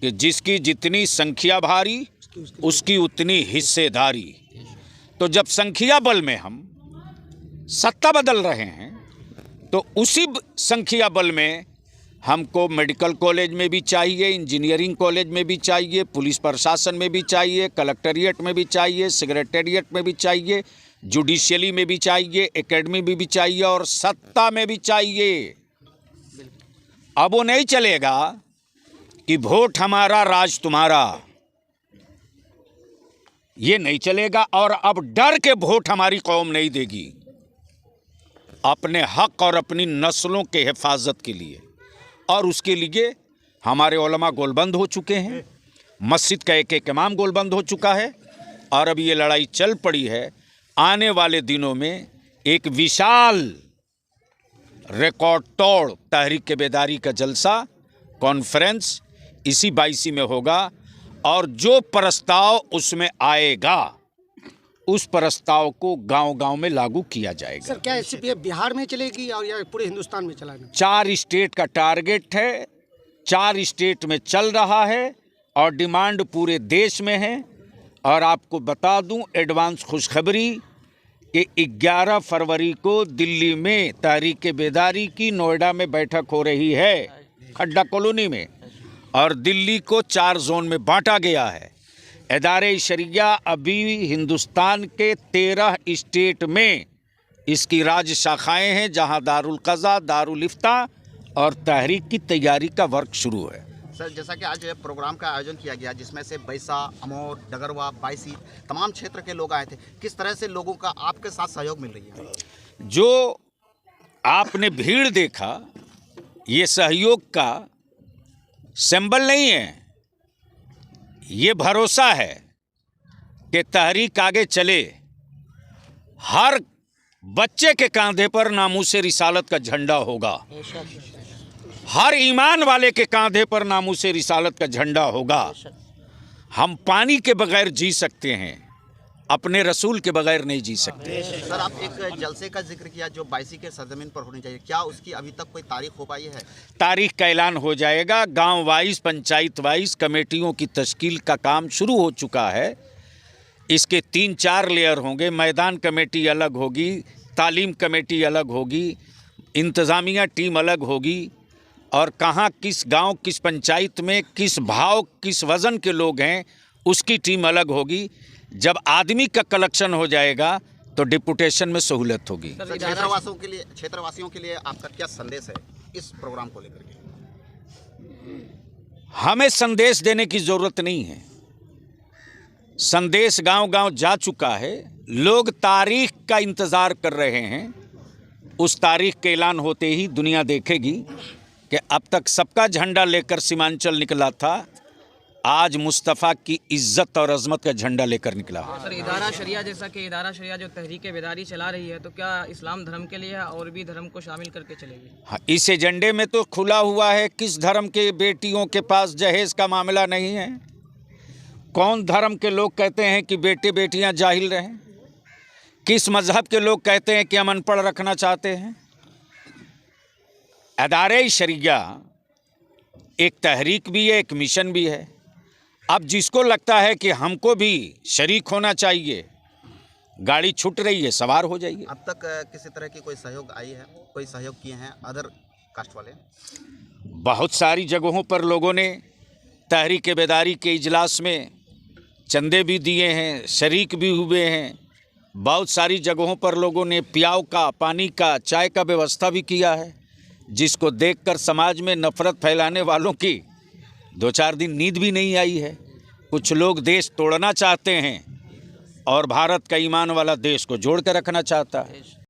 कि जिसकी जितनी संख्या भारी उसकी उतनी हिस्सेदारी। तो जब संख्या बल में हम सत्ता बदल रहे हैं तो उसी संख्या बल में हमको मेडिकल कॉलेज में भी चाहिए, इंजीनियरिंग कॉलेज में भी चाहिए, पुलिस प्रशासन में भी चाहिए, कलेक्टेरिएट में भी चाहिए, सेक्रेटेरिएट में भी चाहिए, जुडिशियली में भी चाहिए, एकेडमी में भी चाहिए और सत्ता में भी चाहिए। अब वो नहीं चलेगा कि वोट हमारा राज तुम्हारा, ये नहीं चलेगा। और अब डर के वोट हमारी कौम नहीं देगी। अपने हक और अपनी नस्लों के हिफाजत के लिए और उसके लिए हमारे उलमा गोलबंद हो चुके हैं, मस्जिद का एक इमाम गोलबंद हो चुका है और अब ये लड़ाई चल पड़ी है। आने वाले दिनों में एक विशाल रिकॉर्ड तोड़ तहरीक बेदारी का जलसा कॉन्फ्रेंस इसी 22 में होगा और जो प्रस्ताव उसमें आएगा उस प्रस्ताव को गांव-गांव में लागू किया जाएगा। सर, क्या एससीपीएफ बिहार में चलेगी और या पूरे हिंदुस्तान में चलाएगा? 4 स्टेट का टारगेट है, 4 स्टेट में चल रहा है और डिमांड पूरे देश में है। और आपको बता दूं एडवांस खुशखबरी कि 11 फरवरी को दिल्ली में तहरीक बेदारी की नोएडा में बैठक हो रही है, खड्डा कॉलोनी में, और दिल्ली को 4 जोन में बांटा गया है। इदारे शरिया अभी हिंदुस्तान के 13 स्टेट में इसकी राज्य शाखाएं हैं जहां दारुल क़ज़ा, दारुल इफ्ता और तहरीक की तैयारी का वर्क शुरू है। सर, जैसा कि आज प्रोग्राम का आयोजन किया गया जिसमें से बैसा, अमौर, डगरवा, बायसी तमाम क्षेत्र के लोग आए थे, किस तरह से लोगों का आपके साथ सहयोग मिल रही है? जो आपने भीड़ देखा ये सहयोग का सिंबल नहीं है, ये भरोसा है कि तहरीक आगे चले। हर बच्चे के कांधे पर नामूसे रिसालत का झंडा होगा, हर ईमान वाले के कांधे पर नामूसे रिसालत का झंडा होगा। हम पानी के बगैर जी सकते हैं, अपने रसूल के बगैर नहीं जी सकते। सर, आप एक जलसे का जिक्र किया जो 22 के सरजमीन पर होनी चाहिए, क्या उसकी अभी तक कोई तारीख हो पाई है? तारीख का ऐलान हो जाएगा। गांव वाइज, पंचायत वाइज कमेटियों की तश्कील का काम शुरू हो चुका है। इसके 3-4 लेयर होंगे। मैदान कमेटी अलग होगी, तालीम कमेटी अलग होगी, इंतज़ामिया टीम अलग होगी और कहाँ किस गांव, किस पंचायत में किस भाव, किस वज़न के लोग हैं उसकी टीम अलग होगी। जब आदमी का कलेक्शन हो जाएगा तो डिपुटेशन में सहूलत होगी। क्षेत्रवासियों के लिए आपका क्या संदेश है इस प्रोग्राम को लेकर के? हमें संदेश देने की ज़रूरत नहीं है, संदेश गांव-गांव जा चुका है। लोग तारीख का इंतज़ार कर रहे हैं। उस तारीख के ऐलान होते ही दुनिया देखेगी कि अब तक सबका झंडा लेकर सीमांचल निकला था, आज मुस्तफ़ा की इज्जत और अजमत का झंडा लेकर निकला। सर, इदारा शरिया, जैसा कि इदारा शरिया जो तहरीक बेदारी चला रही है, तो क्या इस्लाम धर्म के लिए और भी धर्म को शामिल करके चलेगी? हाँ, इस एजेंडे में तो खुला हुआ है। किस धर्म के बेटियों के पास जहेज का मामला नहीं है? कौन धर्म के लोग कहते हैं कि बेटे बेटियां जाहिल रहें? किस मजहब के लोग कहते हैं कि हम अनपढ़ रखना चाहते हैं? इदारे शरिया एक तहरीक भी है, एक मिशन भी है। अब जिसको लगता है कि हमको भी शरीक होना चाहिए, गाड़ी छूट रही है, सवार हो जाइए। अब तक किसी तरह की कोई सहयोग आई है, कोई सहयोग किए हैं अदर कास्ट वाले? बहुत सारी जगहों पर लोगों ने तहरीक बेदारी के इजलास में चंदे भी दिए हैं, शरीक भी हुए हैं। बहुत सारी जगहों पर लोगों ने पियाव का, पानी का, चाय का व्यवस्था भी किया है, जिसको देखकर समाज में नफरत फैलाने वालों की 2-4 दिन नींद भी नहीं आई है। कुछ लोग देश तोड़ना चाहते हैं और भारत का ईमान वाला देश को जोड़ कर रखना चाहता है।